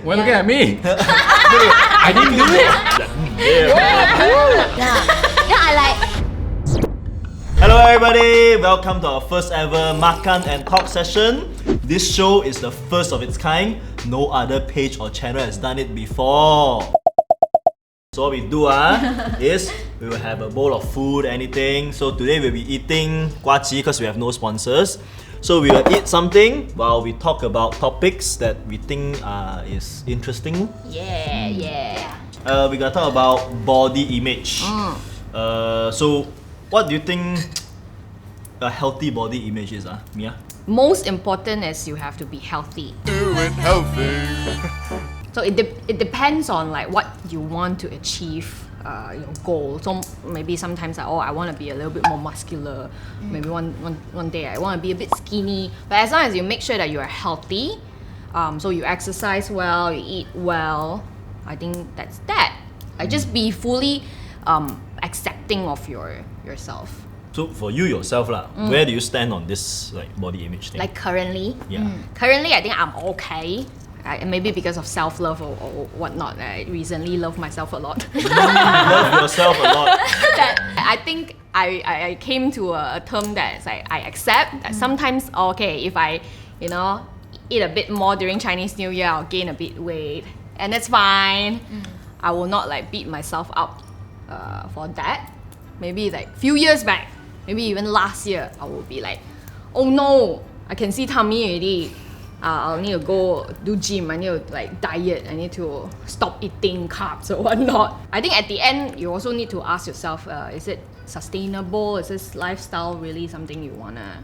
Why looking at me? I didn't do it. Yeah, I like. Hello everybody, welcome to our first ever Makan and Talk session. This show is the first of its kind. No other page or channel has done it before. So what we do is we will have a bowl of food, anything. So today we'll be eating guaci because we have no sponsors. So we will eat something while we talk about topics that we think is interesting. Yeah. We're gonna talk about body image. So what do you think a healthy body image is, Mia? Most important is you have to be healthy. Do it healthy. So it depends on like what you want to achieve, your goal. So maybe sometimes like, I want to be a little bit more muscular. Maybe one day I want to be a bit skinny. But as long as you make sure that you are healthy, so you exercise well, you eat well, I think that's that. Like just be fully accepting of yourself. So for you yourself where do you stand on this like body image thing? Like currently, Yeah. Currently I think I'm okay. Maybe because of self-love or whatnot. I recently love myself a lot. Love yourself a lot. That I think I came to a term that is like I accept that sometimes if I eat a bit more during Chinese New Year, I'll gain a bit weight, and that's fine. I will not like beat myself up for that. Maybe like few years back, maybe even last year, I will be like, oh no, I can see tummy already. I'll need to go do gym, I need to like diet, I need to stop eating carbs or whatnot. I think at the end, you also need to ask yourself, is it sustainable? Is this lifestyle really something you wanna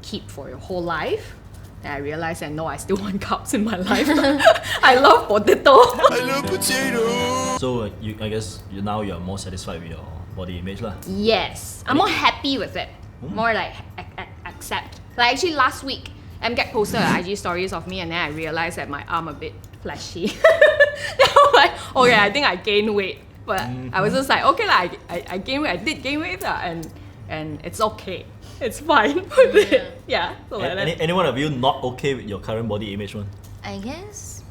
keep for your whole life? And I realized that no, I still want carbs in my life. I love potato. I love potato. So I guess now you're more satisfied with your body image lah. Yes, I'm more happy with it. More like accept. Like actually last week, MGAT posted IG stories of me, and then I realized that my arm a bit fleshy. Then I'm like, okay, I think I gained weight. But I was just like, okay, like, I gained weight, I did gain weight, and it's okay. It's fine with it. Yeah. So like that. Any one of you not okay with your current body image one? I guess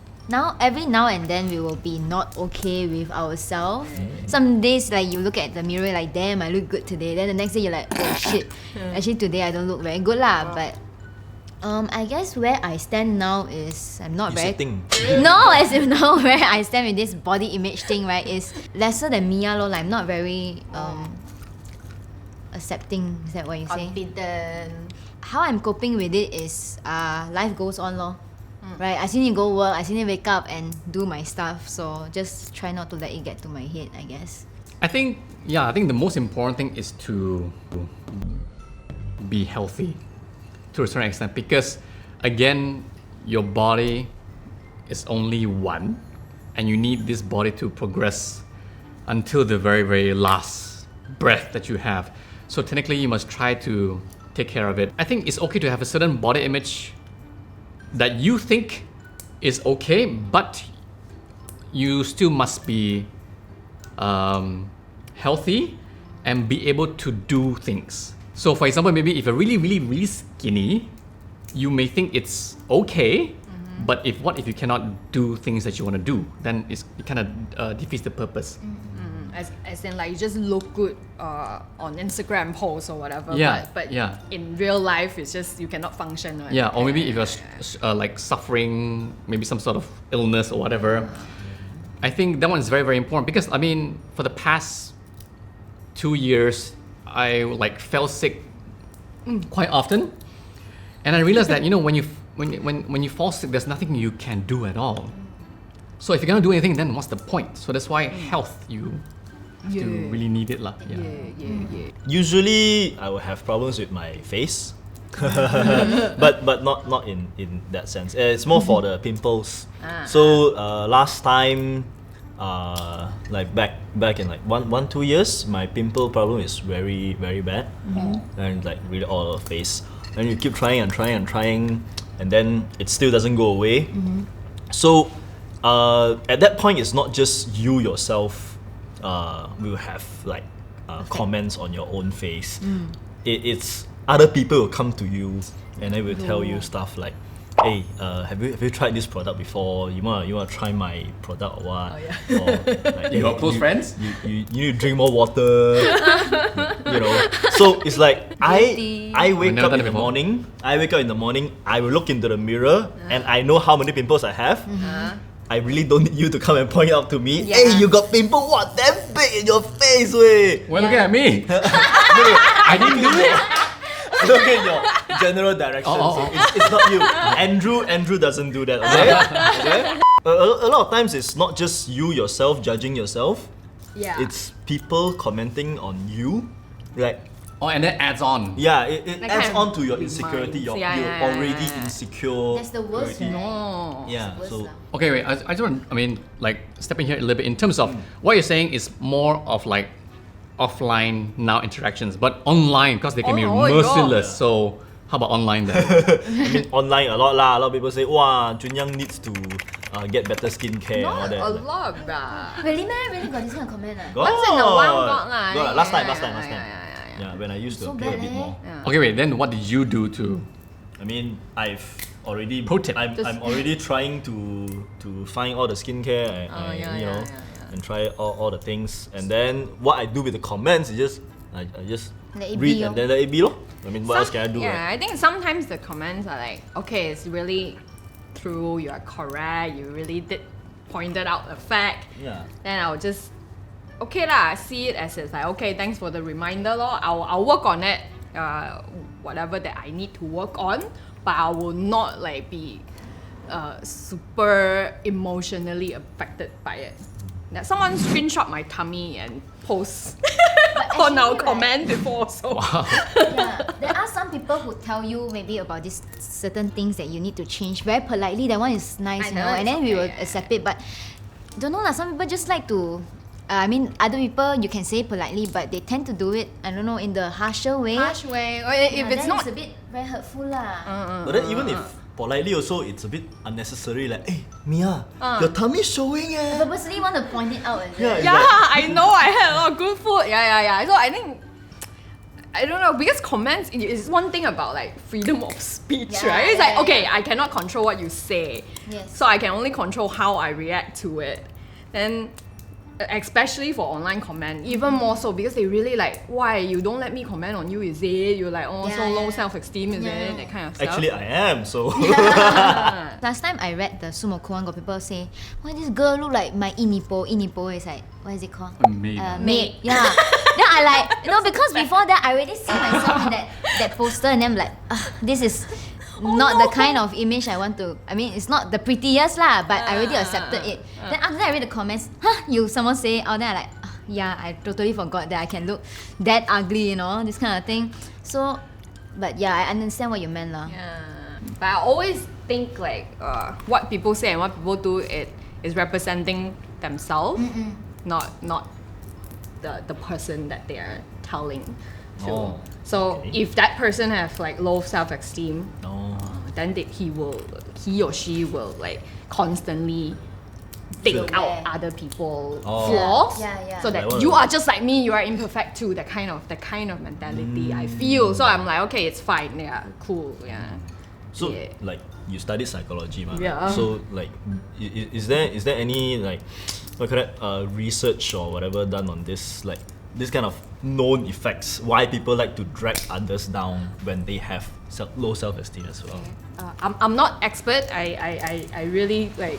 every now and then we will be not okay with ourselves. Some days like you look at the mirror like, damn, I look good today. Then the next day you're like, oh shit, actually today I don't look very good lah. But I guess where I stand now is I'm not very no, as in now where I stand with this body image thing, right, is lesser than Mia lor. Like I'm not very accepting. Is that what you say? Confident. How I'm coping with it is life goes on lor. Right, I still need to go work, I still need to wake up and do my stuff. So just try not to let it get to my head, I guess. I think the most important thing is to be healthy to a certain extent, because again, your body is only one, and you need this body to progress until the very, very last breath that you have. So technically, you must try to take care of it. I think it's okay to have a certain body image that you think is okay, but you still must be healthy and be able to do things. So for example, maybe if you're really, really, really skinny, you may think it's okay, but what if you cannot do things that you want to do? Then it kind of defeats the purpose. As in like you just look good on Instagram posts or whatever. Yeah, But yeah. in real life, it's just you cannot function. Right? Yeah, or maybe if you're like suffering maybe some sort of illness or whatever, I think that one is very, very important, because I mean, for the past 2 years, I like fell sick quite often, and I realized that when you fall sick, there's nothing you can do at all. So if you're gonna do anything, then what's the point? So that's why health, you have to really need it lah. Yeah. Usually I will have problems with my face. but not in that sense. It's more for the pimples. So last time, like back in like 1-2 years, my pimple problem is very, very bad, and like really all over the face. And you keep trying and trying, and then it still doesn't go away. So at that point, it's not just you yourself will have like comments on your own face. It's other people will come to you and they will tell you stuff like, hey, have you tried this product before? You wanna try my product or what? Oh, yeah. Or, like, Your close friends? You need to drink more water. You know. So it's like I wake never up done in it the before. morning. I wake up in the morning. I will look into the mirror and I know how many pimples I have. I really don't need you to come and point out to me. Yeah. Hey, you got pimple? What? Damn big in your face, way. Well, look at me. No, I didn't do it. look at your general direction. Oh. So it's not you. Andrew doesn't do that. Okay. Okay. A lot of times it's not just you yourself judging yourself. Yeah. It's people commenting on you, like. Oh, and that adds on. Yeah, it That adds kind on of to your insecurity. reminds- You're yeah, already yeah. insecure. That's the worst, already. right? No. Yeah, Worst so lah. Okay, wait. I just want. I mean, like stepping here a little bit in terms of what you're saying is more of like offline now interactions, but online because they can be Oh my merciless. God. So how about online then? I mean, online a lot lah. A lot of people say, "Wow, Junyang needs to get better skincare." and all Not that. a lot, bruh. Really, man? Really got this kind of comment? Got. Once in a while, got lah. Got. Last time. Yeah. Yeah, when I used to So play a bad, bit eh? more. Okay, wait. Then what did you do to? I mean, I've already. Pro tip. I'm already trying to find all the skincare. You know, and try all the things. And then what I do with the comments is just I just Let it read be, and then let it be lor. I mean, what else can I do? Yeah, Right? I think sometimes the comments are like, okay, it's really true, you are correct, you really did pointed out a fact. Yeah. Then I'll just, okay lah, see it as it's like, okay, thanks for the reminder lor. I'll work on it, whatever that I need to work on, but I will not like be super emotionally affected by it. That someone screenshot my tummy and post on our actually, right- comment before, so Yeah, there are some people who tell you maybe about these certain things that you need to change very politely. That one is nice, I you know, know, and it's then we okay, will yeah, accept it. But don't know lah. Some people just like to. I mean, other people you can say politely, but they tend to do it. I don't know, in the harsher way. harsh way. Or if Yeah, it's then not, it's a bit very hurtful lah. But then even if politely also, it's a bit unnecessary. Like, hey, Mia, your tummy's showing eh. Purposely want to point it out. Is Yeah, it? yeah. I know I had a lot of good food. Yeah. So I think, I don't know, because comments is one thing about like freedom of speech, Yeah, right? It's like, yeah, okay, yeah. I cannot control what you say. Yes. So I can only control how I react to it. Then, especially for online comment, even more so because they really like, why you don't let me comment on you, is it? You're like, oh, Yeah, so low yeah. self-esteem, is Yeah, it? yeah. That kind of stuff. Actually, I am. So Last time I read the Sumoko one, got people say, why this girl look like my inipo? Inipo is like, what is it called? A maid. Maid. Yeah. Then I like, because before that I already see myself in that poster and then I'm like, this is not the kind of image I want to. I mean, it's not the prettiest lah, but I already accepted it. Then after that I read the comments, someone say, then I like, yeah, I totally forgot that I can look that ugly, this kind of thing. So, but yeah, I understand what you meant lah. Yeah. But I always think like what people say and what people do, it is representing themselves, not the person that they are telling to. Oh, so okay. if that person have like low self-esteem, no. then he or she will like constantly dig Sure. out Yeah. other people's Oh. flaws, Yeah. so that Like what- you are just like me, you are imperfect too. That kind of mentality I feel. So I'm like, okay, it's fine. Yeah, cool. Yeah. So Yeah. like you studied psychology, man. Yeah. So like, is there any like, what kind of research or whatever done on this, like this kind of known effects, why people like to drag others down when they have low self-esteem as well? I'm not expert. I really like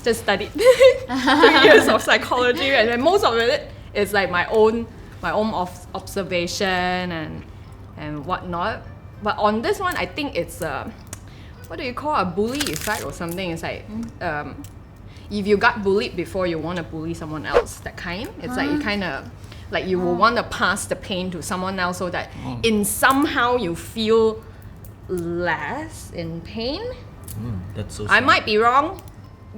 just studied 3 years of psychology, and then most of it is like my own observation and whatnot. But on this one, I think it's what do you call a bully effect or something? It's like if you got bullied before, you want to bully someone else. That kind. It's like you kind of like you will want to pass the pain to someone else so that in somehow you feel less in pain. That's so. I might be wrong.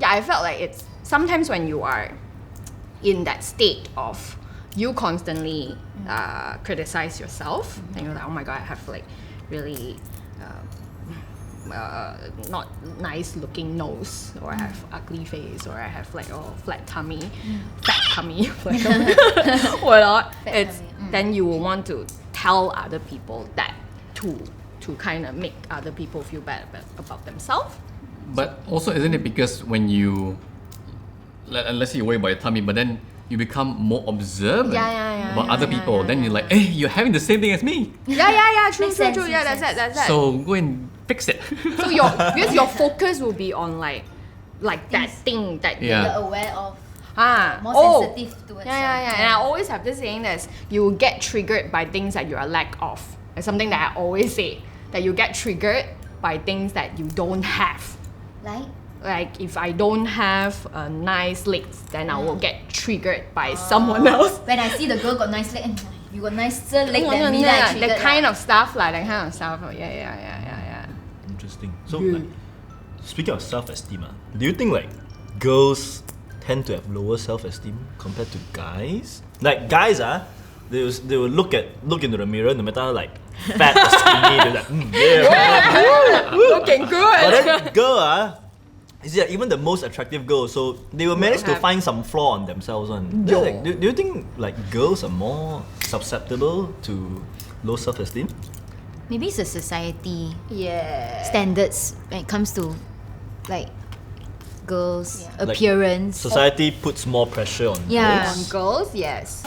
Yeah, I felt like it's sometimes when you are in that state of you constantly criticize yourself and you're like, oh my god, I have like really not nice looking nose, or I have ugly face, or I have like flat tummy, fat tummy, whatnot. Fat It's tummy, then you will want to tell other people that to to kind of make other people feel bad about themselves. But also, isn't it because when you, let's say you worry about your tummy, but then you become more observant about other people, then you're like, hey, you're having the same thing as me. True. Makes sense, Yeah, makes that's it. So go and fix it. So because your focus will be on like that thing that Yeah. You're aware of. More sensitive towards yeah. And I always have this saying that you will get triggered by things that you're a lack of. It's something that I always say, that you get triggered by things that you don't have. Like if I don't have a nice legs, then I will get triggered by someone else. When I see the girl got nice leg, you got nicer leg than me, yeah, triggered that kind lah. of stuff, like that kind of stuff. Yeah. Interesting. So, like, speaking of self-esteem, do you think like girls tend to have lower self-esteem compared to guys? Like guys, they will look into the mirror, no matter like fat or skinny, they're like, yeah, Looking good. But then girl, you see, like, even the most attractive girls, so they will manage to find some flaw on themselves. Like, do you think like girls are more susceptible to low self-esteem? Maybe it's the society Yeah. standards when it comes to like girls' Like, appearance. Society puts more pressure on Yeah. On girls. girls, yes.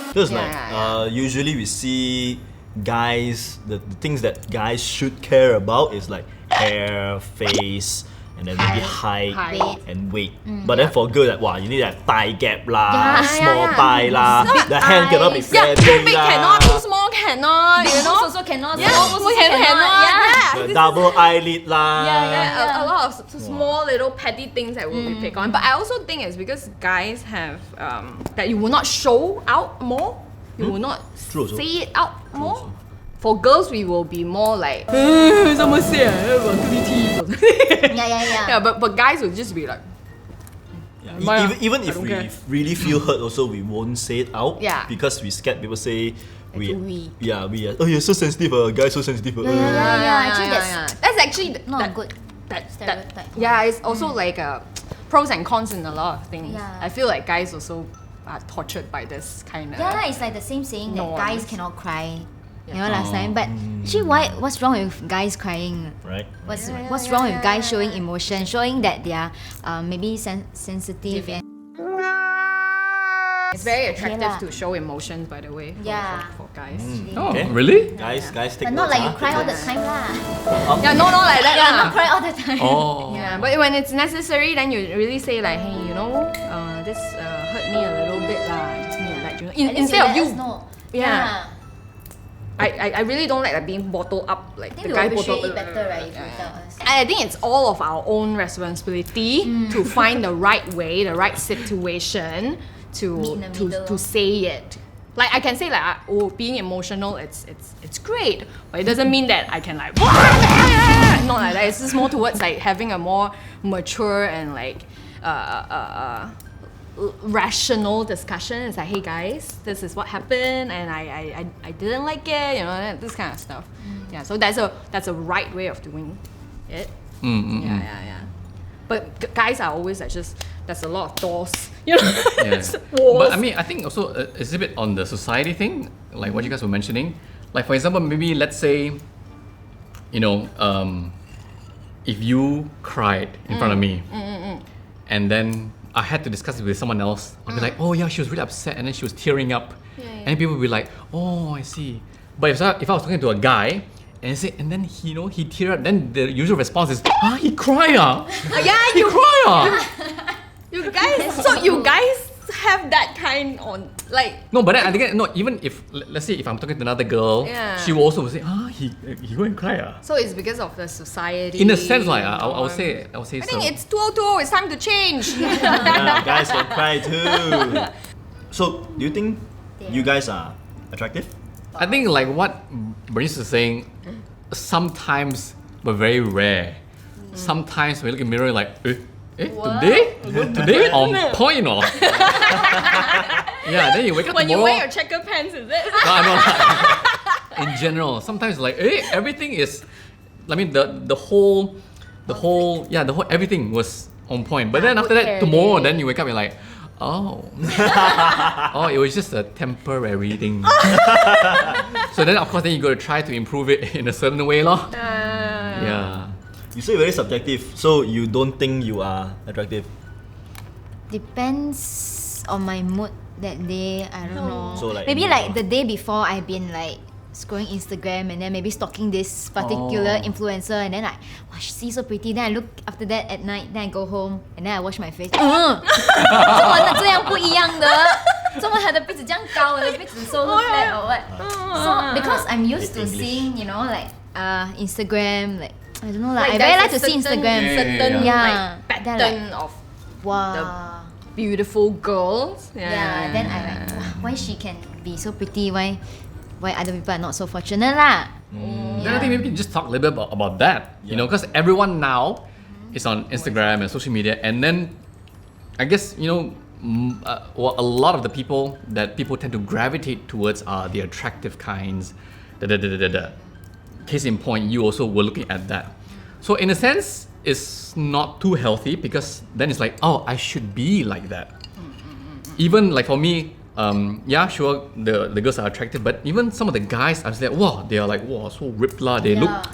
Because Yeah. usually we see guys, the things that guys should care about is like hair, face, and then maybe height Height. and weight. But then for girls, like wow, you need that thigh gap lah, Yeah, small thigh lah, the hand cannot be Yeah, flabby too big lah. cannot, too small cannot, you know? also cannot. Yeah, small small cannot. Yeah. The double eyelid lah. Yeah, a lot of small little petty things that will be picked on. But I also think it's because guys have that you will not show out more. You will not True also. say it out more. also. For girls, we will be more like, someone say I got 3 teeth. Yeah. But guys will just be like, Yeah, Maya, even I if don't we care. really feel hurt, also we won't say it out. Yeah. Because we scared people say we weak. we are. Oh, you're so sensitive. Guys so sensitive. Yeah. Actually, that's actually not that, good. That, stereotype. yeah, it's also like pros and cons in a lot of things. Yeah. I feel like guys also are tortured by this kind of. Yeah, it's like the same saying that norms. guys cannot cry. You know, last time. But actually, what's wrong with guys crying? Right. What's wrong with guys showing emotion, showing that they are maybe sensitive and It's very attractive lah. to show emotions, by the way. Yeah. For guys. Oh, Okay. really? Guys, take but not notes, like you ah. cry all the time lah. Yeah, not like that. Yeah, lah. not cry all the time. Oh. Yeah, but when it's necessary, then you really say like, hey, you know, this hurt me a little bit lah. Just need to let you know. At least Instead of let you, us know. Yeah. I really don't like that being bottled up. Like I think the we guy will appreciate bottled it better, right? If you tell us. I think it's all of our own responsibility to find the right way, the right situation Meet in the middle. to say it. Like I can say like, oh, being emotional, it's great, but it doesn't mean that I can like not like that. It's just more towards like having a more mature and like rational discussion. It's like, hey guys, this is what happened, and I didn't like it, you know, this kind of stuff. Yeah, so that's a right way of doing it. Yeah. But guys are always like there's a lot of doors, you know. Yeah. Walls. But I mean, I think also it's a bit on the society thing, like what you guys were mentioning. Like for example, maybe let's say, you know, if you cried in front of me, and then I had to discuss it with someone else, I'd be like, oh yeah, she was really upset, and then she was tearing up, and people would be like, oh, I see. But if I was talking to a guy, and then he, you know, he tear up, then the usual response is, he cry Yeah, he cry you guys have that kind on like. No, but then I think no. Even if let's say if I'm talking to another girl, Yeah. she will also say, he go and cry So it's because of the society. In a sense, like I would say I so. think it's 2020. It's time to change. Yeah, guys can cry too. So, do you think you guys are attracactive? I think like what Bernice is saying, sometimes but very rare. Sometimes when you look in the mirror like, today on point or. Yeah, then you wake up When you tomorrow. wear your checker pants, is it? No. In general, sometimes like, everything is. I mean, the whole everything was on point. But then after good that, hair tomorrow, day. then you wake up, you're like, Oh. Oh, it was just a temporary thing. So then, of course, then you got to try to improve it in a certain way, lor. Yeah. You say very subjective, so you don't think you are attractive. Depends on my mood that day. I don't know. So, like, maybe like the day before, I've been like scrolling Instagram and then maybe stalking this particular influencer, and then like, wow, she's so pretty. Then I look after that at night. Then I go home and then I wash my face. 怎么这样不一样的？怎么她的鼻子这样高，我的鼻子 so flat or what? So because I'm used to seeing, you know, like Instagram, like I don't know, like I very like to see Instagram. Certain Yeah. like pattern of Wow. beautiful girls. Yeah, then I like, wow, why she can be so pretty? Why other people are not so fortunate lah? Then I think maybe we can just talk a little bit about that, you know, because everyone now is on Instagram and social media, and then I guess, you know, well, a lot of the people that people tend to gravitate towards are the attractive kinds. Case in point, you also were looking at that. So in a sense, it's not too healthy because then it's like, oh, I should be like that. Even like for me, yeah, sure, the girls are attractive, but even some of the guys, I was like, wow, they are like, wow, so ripped lah. They are like,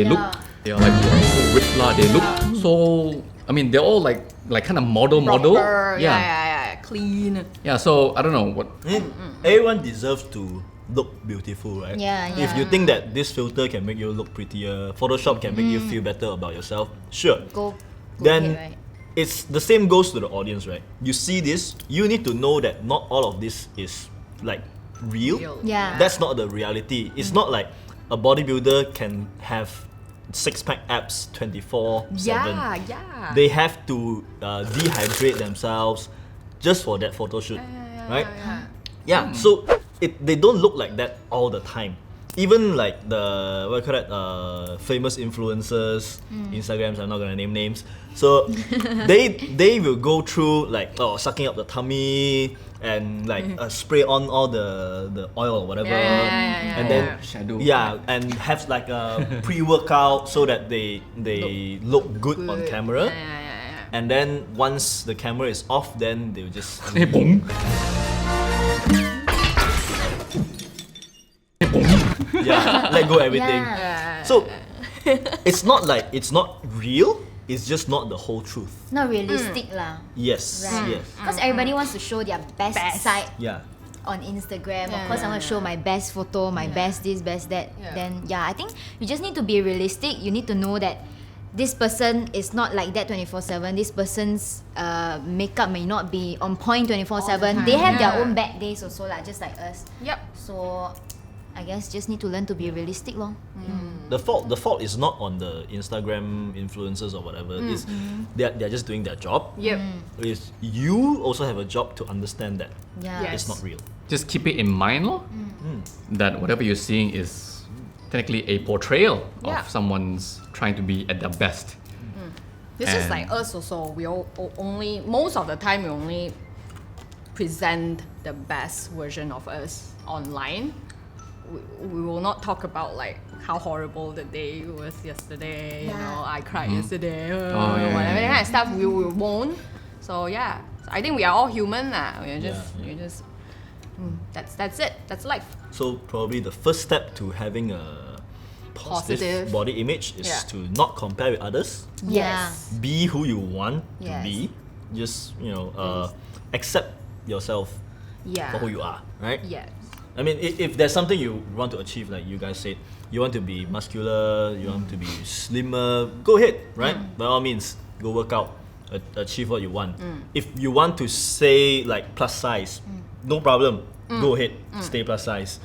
wow, so ripped lah. They look so. I mean, they're all like kind of model. Proper, clean. Yeah. So I don't know what. Everyone deserves to look beautiful, right? Yeah, If you think that this filter can make you look prettier, Photoshop can make you feel better about yourself, sure. Go Then ahead, right? it's the same goes to the audience, right? You see this, you need to know that not all of this is like real. Yeah. That's not the reality. It's not like a bodybuilder can have six-pack abs 24/7. Yeah. They have to dehydrate themselves just for that photo shoot, right? Yeah. So they don't look like that all the time. Even like the famous influencers, Instagrams. I'm not gonna name names. So they will go through like sucking up the tummy and like spray on all the oil or whatever, and then Shadow. and have like a pre-workout so that they look good on camera. And then once the camera is off, then they'll just Boom. let go everything. Yeah. So it's not like it's not real. It's just not the whole truth. Not realistic lah. Yes. Right. Yes. Because everybody wants to show their best side Yeah. on Instagram. Of course, I want to show my best photo, my best this, best that. Then I think you just need to be realistic. You need to know that this person is not like that 24/7. This person's makeup may not be on point 24/7. They have their own bad days also lah, just like us. Yep. So I guess just need to learn to be realistic lor. The fault is not on the Instagram influencers or whatever. It's they're just doing their job. Yep. Is you also have a job to understand that Yeah. it's not real. Just keep it in mind, lor, that whatever you're seeing is technically a portrayal Yeah. of someone's trying to be at their best. This is And- like us also. We only most of the time we only present the best version of us online. We will not talk about like how horrible the day was yesterday. You know, I cried yesterday. yeah, whatever yeah, that kind of stuff we won't. So yeah, so I think we are all human now. We're just that's it. That's life. So probably the first step to having a positive Positive. body image is Yeah. to not compare with others. Yeah. Be who you want to Yes. be. Just accept yourself Yeah. for who you are, right? Yes. I mean, if there's something you want to achieve, like you guys said, you want to be muscular, you want to be slimmer, go ahead, right? By all means, go work out, achieve what you want. If you want to say like plus size, no problem, go ahead, stay plus size.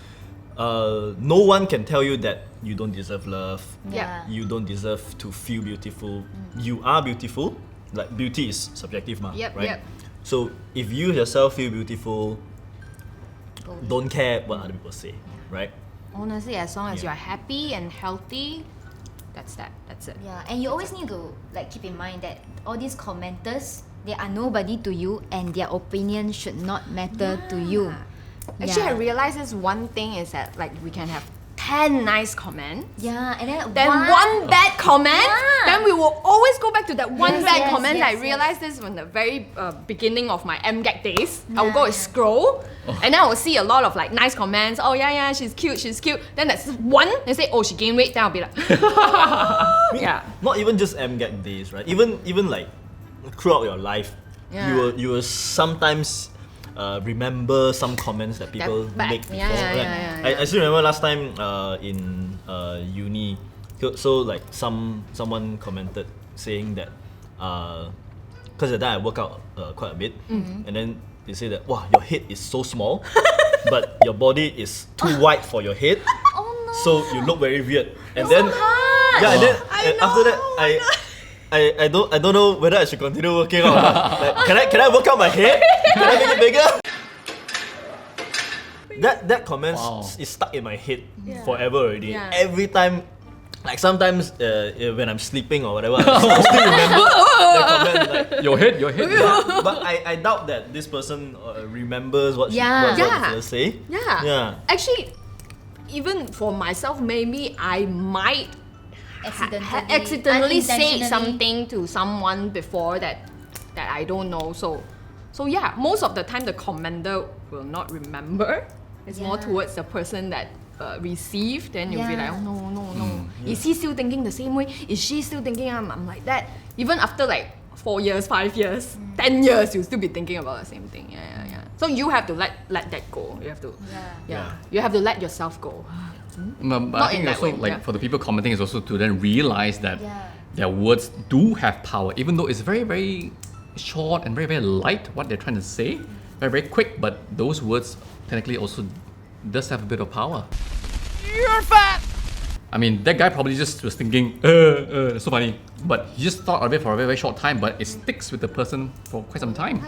No one can tell you that you don't deserve love, Yeah. you don't deserve to feel beautiful. You are beautiful. Like beauty is subjective, Yep, right? yep. So if you yourself feel beautiful, don't care what other people say, right? Honestly, as long as Yeah. you're happy and healthy, that's that. That's it. Yeah, and you always need to like keep in mind that all these commenters, they are nobody to you, and their opinion should not matter to you. Actually, I Yeah. realized this one thing is that like we can have 10 nice comments, Yeah, and then one bad comment, Yeah. then we will always go back to that one Yes, bad yes, comment. yes, I realized this from the very beginning of my MGAG days. I will go and scroll, and then I will see a lot of like nice comments. Oh yeah, she's cute. Then there's one, they say, oh, she gained weight. Then I'll be like, yeah. Not even just MGAG days, right? Even like throughout your life, Yeah. you will sometimes remember some comments that people bad. make before. Yeah, Like, I still remember last time in uni, so like someone commented saying that because at that I work out quite a bit, and then they say that wow, your head is so small, but your body is too wide for your head, so you look very weird. And then yeah, and then after that I don't know whether I should continue working out or not. Like, can I work out my head? Can I make it bigger? That comment is stuck in my head forever already. Yeah. Every time, like sometimes when I'm sleeping or whatever, I still remember that comment. Like, Your head. but I doubt that this person remembers what Yeah. what say. Yeah. Actually, even for myself, maybe I might accidentally say unintentionally. something to someone before that I don't know. So yeah, most of the time the commenter will not remember. It's more Yeah. towards the person that received. Then you'll be like, Yeah. oh, no. Is he still thinking the same way? Is she still thinking I'm like that? Even after like 4 years, 5 years, 10 years, you'll still be thinking about the same thing. Yeah. So you have to let that go. You have to, you have to let yourself go. But Not I think in that also way, like yeah. for the people commenting is also to then realize that Yeah. their words do have power, even though it's very, very short and very, very light what they're trying to say, very, very quick, but those words technically also does have a bit of power. You're fat! I mean, that guy probably just was thinking, that's so funny. But he just thought of it for a very, very short time, but it sticks with the person for quite some time.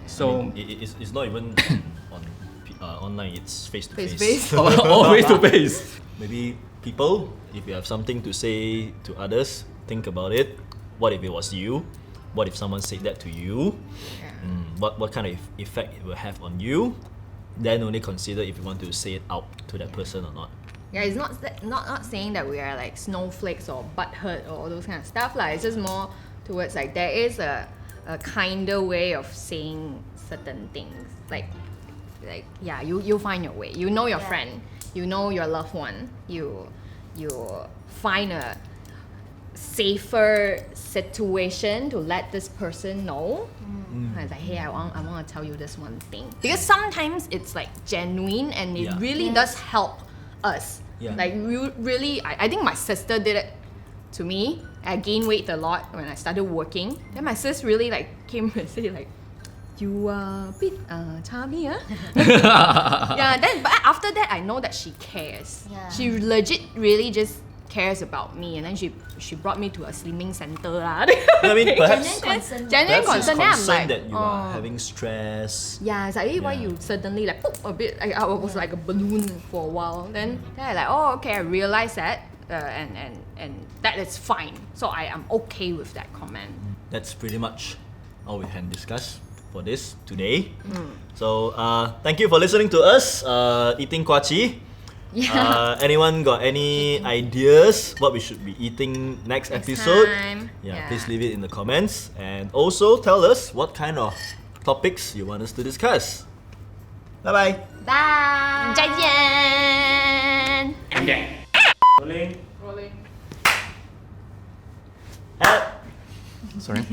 So, It's not even online, it's face to face. Face-to-face. all face to face. Maybe people, if you have something to say to others, think about it. What if it was you? What if someone said that to you? What kind of effect it will have on you? Then only consider if you want to say it out to that person or not. Yeah, it's not saying that we are like snowflakes or butthurt or all those kind of stuff. It's just more towards like there is a kinder way of saying certain things. Like yeah, you find your way. You know your friend. You know your loved one. You find a safer situation to let this person know. It's like, hey, I want to tell you this one thing, because sometimes it's like genuine and it really does help us. Yeah. Like really, I think my sister did it to me. I gained weight a lot when I started working. Then my sis really like came and said like, you are a bit chubby, huh? Yeah. Then but after that, I know that she cares. Yeah. She legit really just cares about me, and then she brought me to a slimming center lah. I mean, perhaps Genuine she's concern. Then I'm concerned like, that you are having stress. yeah, it's like, hey, why Yeah. you suddenly like poop a bit? I was like a balloon for a while. Then I like, oh, okay, I realized that, and that is fine. So I am okay with that comment. That's pretty much all we can discuss for this today. So thank you for listening to us eating kwachi. Anyone got any ideas what we should be eating next episode? time. Yeah. Please leave it in the comments, and also tell us what kind of topics you want us to discuss. Bye bye. Bye. 再见。 Rolling. Rolling. Help. Sorry.